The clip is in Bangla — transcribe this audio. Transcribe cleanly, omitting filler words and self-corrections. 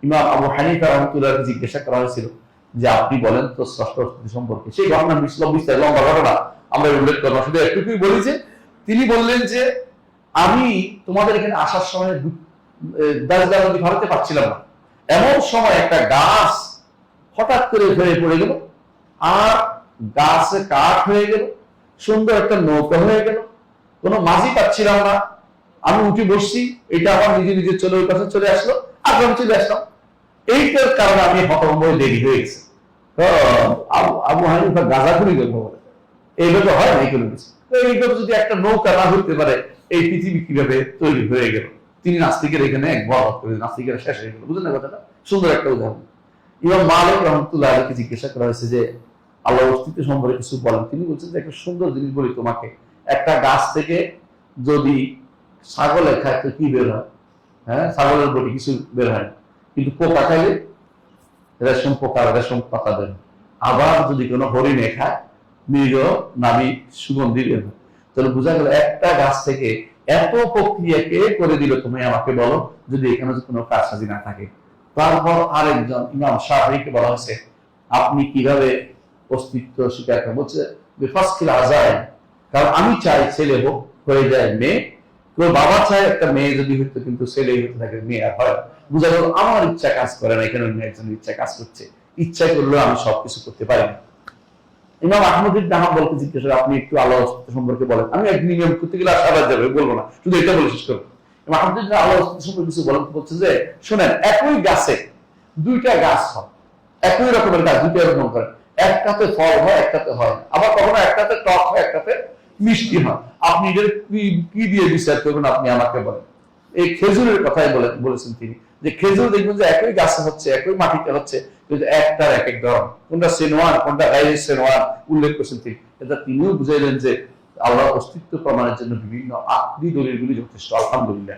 ইমাম আবু হানিফা রাহমাতুল্লাহ জিজ্ঞাসা করা হয়েছিল যে আপনি বলেন তো স্রষ্টা অস্তিত্ব সম্পর্কে। সেই ঘটনা বিস্তার লম্বা ঘটনা আমরা উল্লেখ করবো, শুধু একটুকুই বলি যে তিনি বললেন যে আমি তোমাদের এখানে আসার সময় দাঁড়াতে ভারতে পারছিলাম না, এমন সময় একটা গাছ হঠাৎ করে ভেঙে পড়ে গেল, আর গাছে কাঠ হয়ে গেল, সুন্দর একটা নৌকা হয়ে গেল, কোনো মাঝি পাচ্ছিলাম না, আমি উঠে বসছি, এটা আমার নিজে নিজে চলে ওই কাছে চলে আসলো, আর আমি চলে আসলাম। এইটার কারণে আমি হতভম্ব দেরি হয়ে গেছে। আবু হানিফা গাঁজাখুরি গল্প বলে, এইভাবে হয় না কোনো কিছু। এইভাবে যদি একটা নৌকা না হইতে পারে, এই পৃথিবী কিভাবে তৈরি হয়ে গেল? তিনি নাস্তিকের এখানে এক বড় করে নাস্তিকের শেষ হয়ে গেল, বুঝলেন না কথাটা? সুন্দর একটা উদাহরণ। ইমাম মালিক রাহমাতুল্লাহ আলাইহি জিজ্ঞাসা করা হয়েছে যে আল্লাহর অস্তিত্ব সম্পর্কে কিছু বলেন। তিনি বলছেন যে একটা সুন্দর জিনিস বলি তোমাকে, একটা গাছ থেকে যদি ছাগলে খায় তো কি বের হয়? হ্যাঁ, ছাগলের বডি কিছু বের হয় না, কিন্তু পোকা খাইলে রেশম পোকা, রেশম পাতা বের হয়। আবার যদি কোনো হরিণে খায়, মৃগ নামী সুগন্ধি বের হয়। তাহলে বোঝা গেল একটা গাছ থেকে এত প্রক্রিয়া কে করে দিল, তুমি আমাকে বলো, যদি এখানে কোনো কারসাজি না থাকে। তারপর আরেকজন ইমাম শাফিঈকে বলা হয়েছে আপনি কিভাবে অস্তিত্ব স্বীকার করেন? বলছে বিফাসকিল আজায়, কারণ আমি চাই ছেলে হোক, হয়ে যায় মেয়ে, তোর বাবা চায় একটা মেয়ে যদি হইতো, কিন্তু ছেলেই হতে থাকে, মেয়ে আর হয়। বুঝা গেল আমার ইচ্ছা কাজ করে না, এখানে একজনের ইচ্ছা কাজ করছে, ইচ্ছা করলেও আমি সবকিছু করতে পারি না। ইমাম আহমদ ইবনে হাম্বলকে জিজ্ঞেস করে আপনি একটু আল্লাহর অস্তিত্ব সম্পর্কে বলেন। আমি একদিন নিয়ম করতে গেলে আবার যাবে, বলবো না, শুধু এটা বলে শেষ করবো। ইমাম আহমদ ইবনে আল্লাহর অস্তিত্ব সম্পর্কে কিছু বলেন, বলছে যে শোনেন, একই গাছে দুইটা গাছ হয়, একই রকমের গাছ দুইটা রকম করে, একটাতে ফল হয় একটাতে হয় না, আবার কখনো একটাতে টক হয় একটাতে মিষ্টি হয়। আপনি এদের কি দিয়ে বিচার করবেন আপনি আমাকে বলেন। এই খেজুরের কথাই বলেছেন তিনি, যে খেজুর দেখবেন যে একই গাছে হচ্ছে, একই মাটিতে হচ্ছে, কিন্তু একটার এক এক ধরন, কোনটা সেনোয়ান কোনটা গাইরে সেনোয়ান উল্লেখ করেছেন তিনি। এটা তিনিও বুঝাইলেন যে আল্লাহর অস্তিত্ব প্রমাণের জন্য বিভিন্ন আকলি দলিলগুলি যথেষ্ট। আলহামদুলিল্লাহ।